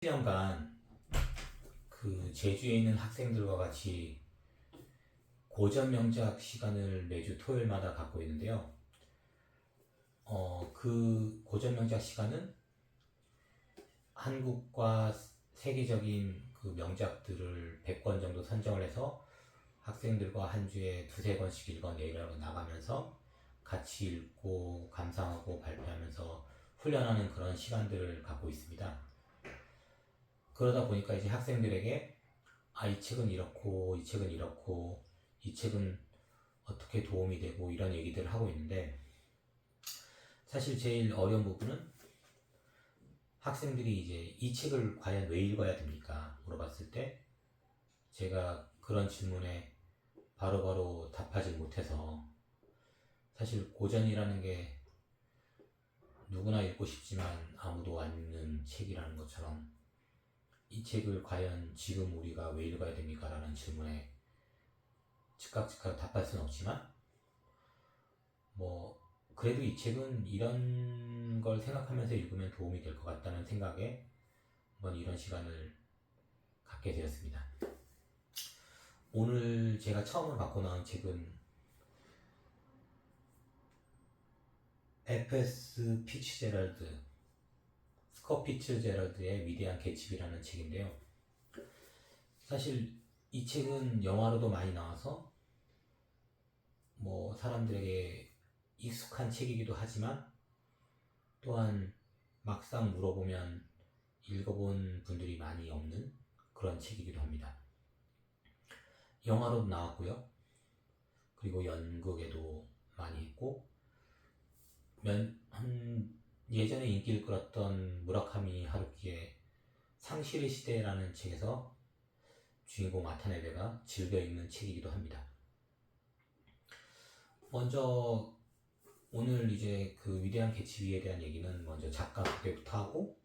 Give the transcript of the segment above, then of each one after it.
1년간 그 제주에 있는 학생들과 같이 고전 명작 시간을 매주 토요일마다 갖고 있는데요. 그 고전 명작 시간은 한국과 세계적인 그 명작들을 100권 정도 선정을 해서 학생들과 한 주에 두세 권씩 읽어 내려고 나가면서 같이 읽고 감상하고 발표하면서 훈련하는 그런 시간들을 갖고 있습니다. 그러다 보니까 이제 학생들에게 이 책은 이렇고 이 책은 이렇고 이 책은 어떻게 도움이 되고 이런 얘기들을 하고 있는데, 사실 제일 어려운 부분은 학생들이 이제 이 책을 과연 왜 읽어야 됩니까? 물어봤을 때 제가 그런 질문에 바로바로 답하지 못해서, 사실 고전이라는 게 누구나 읽고 싶지만 아무도 안 읽는 책이라는 것처럼 이 책을 과연 지금 우리가 왜 읽어야 됩니까? 라는 질문에 즉각 답할 수는 없지만, 그래도 이 책은 이런 걸 생각하면서 읽으면 도움이 될 것 같다는 생각에 한번 이런 시간을 갖게 되었습니다. 오늘 제가 처음으로 갖고 나온 책은 F.S. 피츠제럴드, 스콧 피츠제럴드의 위대한 개츠비라는 책인데요. 사실 이 책은 영화로도 많이 나와서 사람들에게 익숙한 책이기도 하지만, 또한 막상 물어보면 읽어본 분들이 많이 없는 그런 책이기도 합니다. 영화로도 나왔고요. 그리고 연극에도 많이 했고, 예전에 인기를 끌었던 무라카미 하루키의 상실의 시대라는 책에서 주인공 와타나베가 즐겨 읽는 책이기도 합니다. 먼저 오늘 이제 그 위대한 개츠비에 대한 얘기는 먼저 작가 소개부터 하고,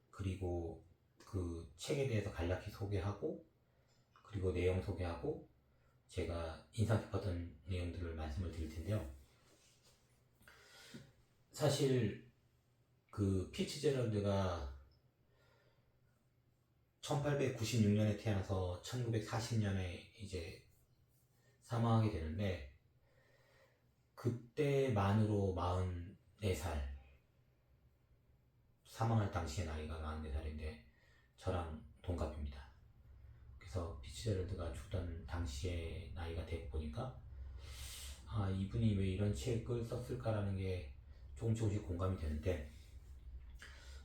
그리고 그 책에 대해서 간략히 소개하고, 그리고 내용 소개하고, 제가 인상 깊었던 내용들을 말씀을 드릴 텐데요. 사실 그 피츠제럴드가 1896년에 태어나서 1940년에 이제 사망하게 되는데, 그때 만으로 44살, 사망할 당시의 나이가 44살인데 저랑 동갑입니다. 그래서 피츠제럴드가 죽던 당시의 나이가 되보니까 이분이 왜 이런 책을 썼을까라는 게 조금씩 공감이 되는데,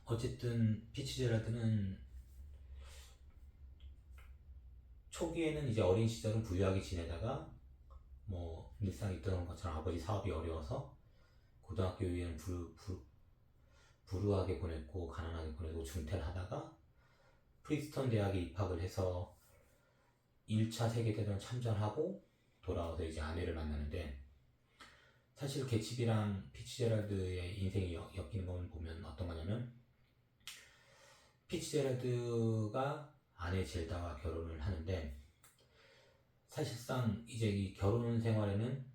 어쨌든 피츠제럴드는 초기에는 이제 어린 시절은 부유하게 지내다가 늘상 있던 것처럼 아버지 사업이 어려워서 고등학교 이후에는 불우하게 보냈고 가난하게 보내고 중퇴를 하다가 프린스턴 대학에 입학을 해서 1차 세계대전 참전하고 돌아와서 이제 아내를 만나는데, 사실 개츠비랑 피츠제럴드의 인생이 엮이는 걸 보면 어떤 거냐면, 피츠제럴드가 아내 젤다와 결혼을 하는데, 사실상 이제 이 결혼 생활에는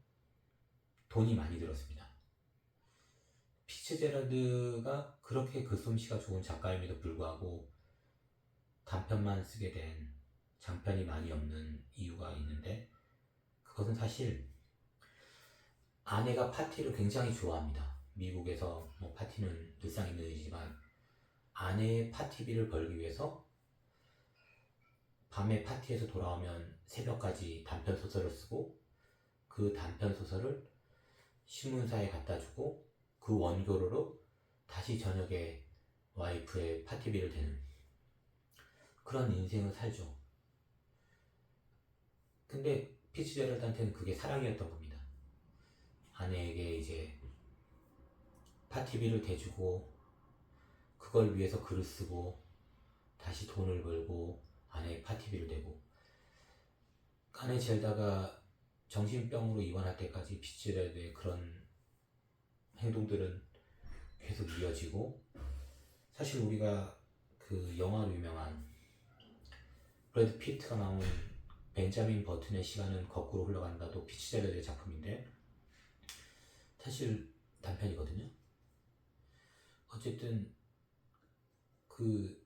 돈이 많이 들었습니다. 피츠제럴드가 그렇게 글솜씨가 좋은 작가임에도 불구하고 단편만 쓰게 된, 장편이 많이 없는 이유가 있는데, 그것은 사실 아내가 파티를 굉장히 좋아합니다. 미국에서 파티는 늘상 있는 일이지만, 아내의 파티비를 벌기 위해서 밤에 파티에서 돌아오면 새벽까지 단편 소설을 쓰고, 그 단편 소설을 신문사에 갖다 주고, 그 원고료로 다시 저녁에 와이프의 파티비를 대는 그런 인생을 살죠. 근데 피츠제럴드한테는 그게 사랑이었던 겁니다. 아내에게 이제 파티비를 대주고, 그걸 위해서 글을 쓰고, 다시 돈을 벌고, 아내의 파티비를 내고, 아내 젤다가 정신병으로 입원할 때까지 피츠제럴드의 그런 행동들은 계속 이어지고, 사실 우리가 그 영화로 유명한 브래드 피트가 나온 벤자민 버튼의 시간은 거꾸로 흘러간다도 피츠제럴드의 작품인데, 사실 단편이거든요. 어쨌든 그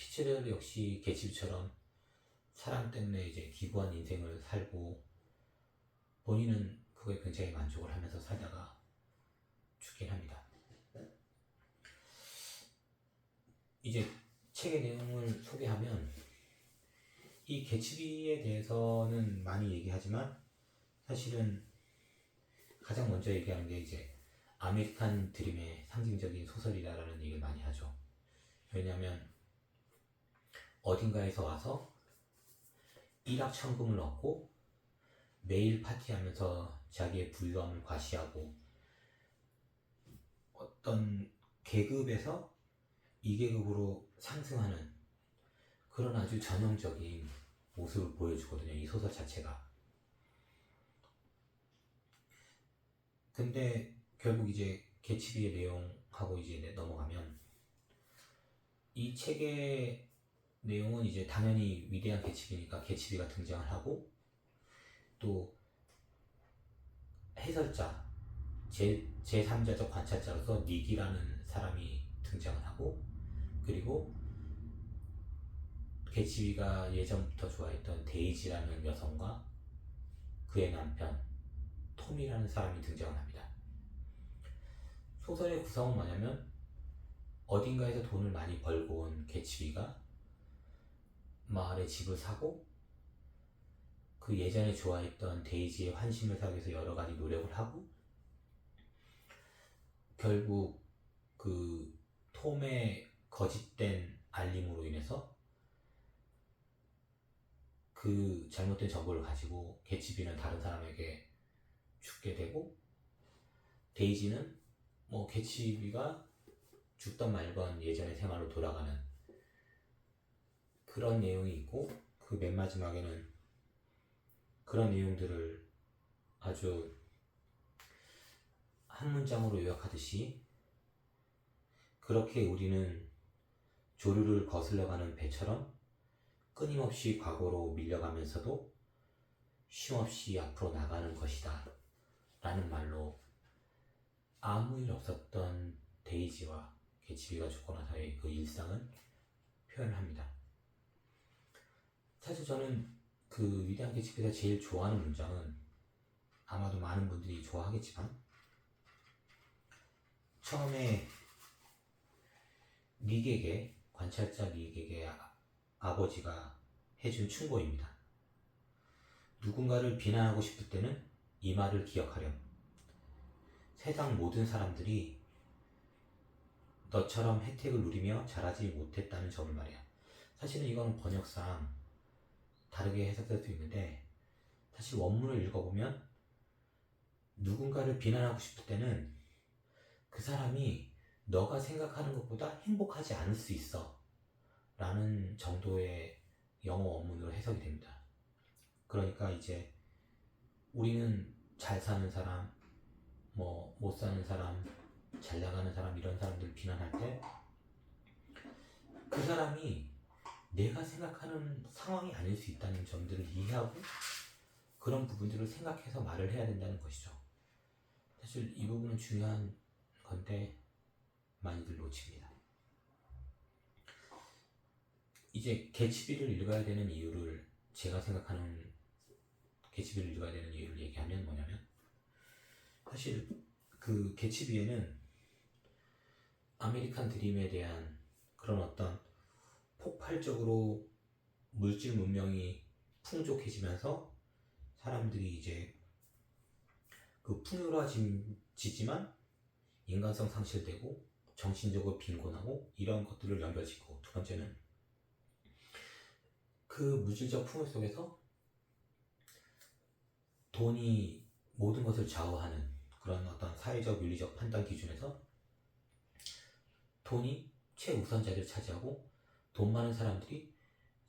피츠레르 역시 개츠비처럼 사랑 때문에 이제 기구한 인생을 살고 본인은 그거에 굉장히 만족을 하면서 살다가 죽긴 합니다. 이제 책의 내용을 소개하면 이 개츠비에 대해서는 많이 얘기하지만 사실은 가장 먼저 얘기하는 게 이제 아메리칸 드림의 상징적인 소설이다라는 얘기를 많이 하죠. 왜냐하면 어딘가에서 와서 일확천금을 얻고 매일 파티하면서 자기의 부유함을 과시하고 어떤 계급에서 이 계급으로 상승하는 그런 아주 전형적인 모습을 보여주거든요, 이 소설 자체가. 근데 결국 이제 개츠비의 내용하고 이제 넘어가면 이 책의 내용은 이제 당연히 위대한 개츠비니까 개츠비가 등장을 하고 또 해설자 제3자적 관찰자로서 닉이라는 사람이 등장을 하고 그리고 개츠비가 예전부터 좋아했던 데이지라는 여성과 그의 남편 톰이라는 사람이 등장을 합니다. 소설의 구성은 뭐냐면 어딘가에서 돈을 많이 벌고 온 개츠비가 마을에 집을 사고 그 예전에 좋아했던 데이지의 환심을 사기 위해서 여러 가지 노력을 하고 결국 그 톰의 거짓된 알림으로 인해서 그 잘못된 정보를 가지고 개츠비는 다른 사람에게 죽게 되고 데이지는 뭐 개츠비가 죽던 말건 예전의 생활로 돌아가는 그런 내용이 있고 그 맨 마지막에는 그런 내용들을 아주 한 문장으로 요약하듯이 그렇게 우리는 조류를 거슬러가는 배처럼 끊임없이 과거로 밀려가면서도 쉼없이 앞으로 나가는 것이다 라는 말로 아무 일 없었던 데이지와 개츠비가 죽고 나서의 그 일상을 표현합니다. 사실 저는 그 위대한 개츠비에서 제일 좋아하는 문장은 아마도 많은 분들이 좋아하겠지만 처음에 닉에게 관찰자 닉에게 아버지가 해준 충고입니다. 누군가를 비난하고 싶을 때는 이 말을 기억하렴. 세상 모든 사람들이 너처럼 혜택을 누리며 자라지 못했다는 점을 말이야. 사실은 이건 번역상 다르게 해석될 수 있는데 사실 원문을 읽어보면 누군가를 비난하고 싶을 때는 그 사람이 너가 생각하는 것보다 행복하지 않을 수 있어 라는 정도의 영어 원문으로 해석이 됩니다. 그러니까 이제 우리는 잘 사는 사람, 뭐 못 사는 사람, 잘 나가는 사람 이런 사람들을 비난할 때 그 사람이 내가 생각하는 상황이 아닐 수 있다는 점들을 이해하고 그런 부분들을 생각해서 말을 해야 된다는 것이죠. 사실 이 부분은 중요한 건데 많이들 놓칩니다. 이제 개츠비를 읽어야 되는 이유를 제가 생각하는 개츠비를 읽어야 되는 이유를 얘기하면 뭐냐면 사실 그 개츠비에는 아메리칸 드림에 대한 그런 어떤 폭발적으로 물질 문명이 풍족해지면서 사람들이 이제 그 풍요로워지지만 인간성 상실되고 정신적으로 빈곤하고 이런 것들을 연결짓고 두 번째는 그 물질적 풍요 속에서 돈이 모든 것을 좌우하는 그런 어떤 사회적 윤리적 판단 기준에서 돈이 최우선 자리를 차지하고 돈 많은 사람들이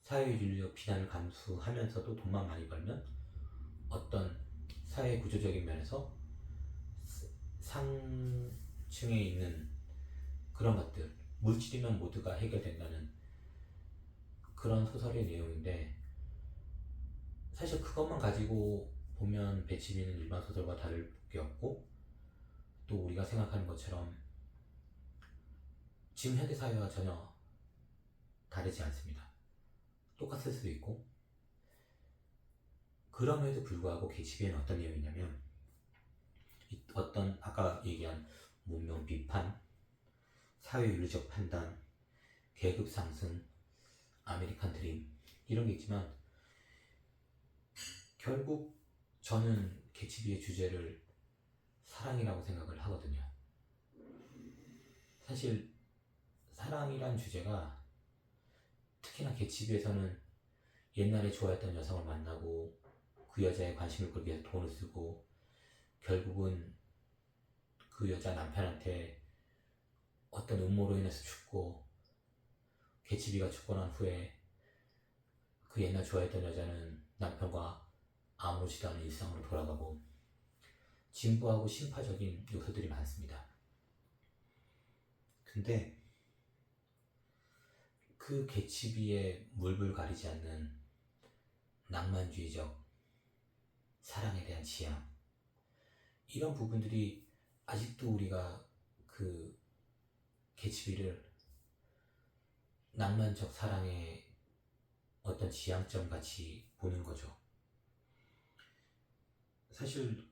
사회윤리적 비난을 감수하면서도 돈만 많이 벌면 어떤 사회 구조적인 면에서 상층에 있는 그런 것들 물질이면 모두가 해결된다는 그런 소설의 내용인데 사실 그것만 가지고 보면 배치비는 일반 소설과 다를 게 없고 또 우리가 생각하는 것처럼 지금 현대사회와 전혀 다르지 않습니다. 똑같을 수도 있고. 그럼에도 불구하고 개츠비에는 어떤 내용이 있냐면, 어떤 아까 얘기한 문명 비판, 사회윤리적 판단, 계급 상승, 아메리칸 드림 이런 게 있지만, 결국 저는 개츠비의 주제를 사랑이라고 생각을 하거든요. 사실 사랑이란 주제가 특히나 개츠비에서는 옛날에 좋아했던 여성을 만나고 그 여자에 관심을 끌기 위해서 돈을 쓰고 결국은 그 여자 남편한테 어떤 음모로 인해서 죽고, 개츠비가 죽고 난 후에 그 옛날 좋아했던 여자는 남편과 아무렇지도 않은 일상으로 돌아가고, 진부하고 심파적인 요소들이 많습니다. 근데 그 개츠비의 물불 가리지 않는 낭만주의적 사랑에 대한 지향, 이런 부분들이 아직도 우리가 그 개츠비를 낭만적 사랑의 어떤 지향점 같이 보는 거죠. 사실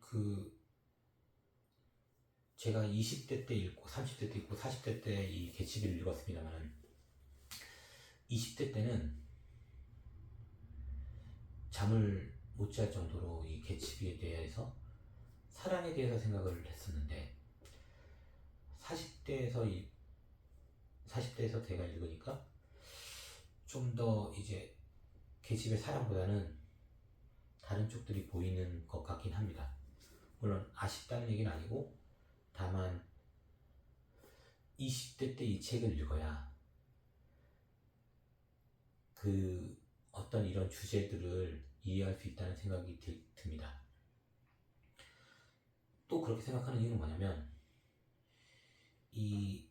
제가 20대 때 읽고 30대 때 읽고 40대 때 이 개츠비를 읽었습니다만, 20대 때는 잠을 못 잘 정도로 이 개츠비에 대해서, 사랑에 대해서 생각을 했었는데, 40대에서 제가 읽으니까 좀 더 이제 개츠비의 사랑보다는 다른 쪽들이 보이는 것 같긴 합니다. 물론 아쉽다는 얘기는 아니고, 다만 20대 때 이 책을 읽어야 그 어떤 이런 주제들을 이해할 수 있다는 생각이 듭니다. 또 그렇게 생각하는 이유는 뭐냐면, 이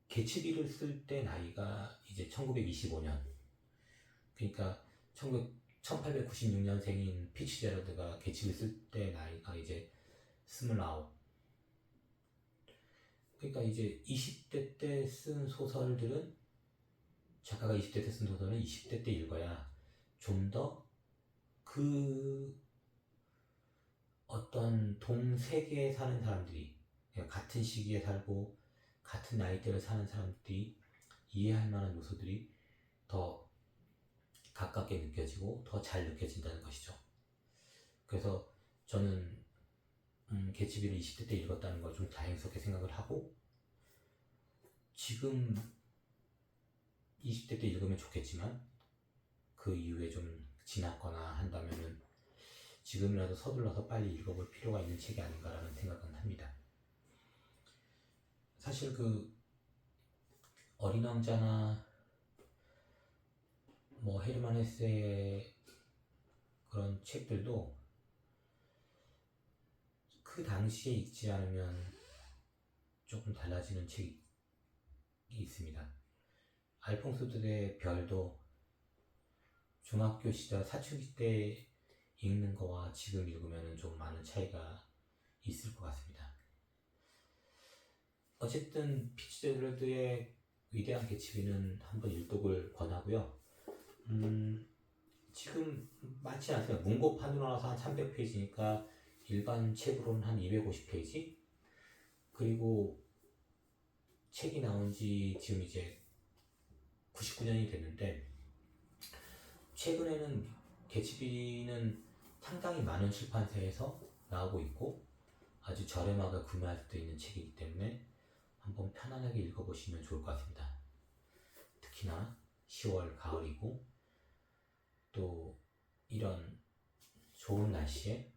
개츠비를 쓸 때 나이가 이제 1925년, 그러니까 1896년생인 피츠제럴드가 개츠비를 쓸 때 나이가 이제 29. 그러니까 이제 20대 때 쓴 소설들은, 작가가 20대 때 쓴 소설은 20대 때 읽어야 좀 더 그 어떤 동세계에 사는 사람들이, 그러니까 같은 시기에 살고 같은 나이대를 사는 사람들이 이해할 만한 요소들이 더 가깝게 느껴지고 더 잘 느껴진다는 것이죠. 그래서 저는 개츠비를 20대 때 읽었다는 걸 좀 다행스럽게 생각을 하고, 지금 20대 때 읽으면 좋겠지만 그 이후에 좀 지났거나 한다면은 지금이라도 서둘러서 빨리 읽어볼 필요가 있는 책이 아닌가라는 생각은 합니다. 사실 그 어린 왕자나 뭐 헤르만 헤세의 그런 책들도 그 당시에 읽지 않으면 조금 달라지는 책이 있습니다. 알퐁소들의 별도 중학교 시절 사춘기 때 읽는 거와 지금 읽으면 좀 많은 차이가 있을 것 같습니다. 어쨌든 피츠제럴드의 위대한 개츠비는 한번 읽독을 권하고요. 지금 많지 않습니다. 문고판으로 나와서 한 300페이지니까 일반 책으로는 한 250페이지? 그리고 책이 나온 지 지금 이제 99년이 됐는데, 최근에는 개츠비는 상당히 많은 출판사에서 나오고 있고 아주 저렴하게 구매할 수도 있는 책이기 때문에 한번 편안하게 읽어보시면 좋을 것 같습니다. 특히나 10월 가을이고 또 이런 좋은 날씨에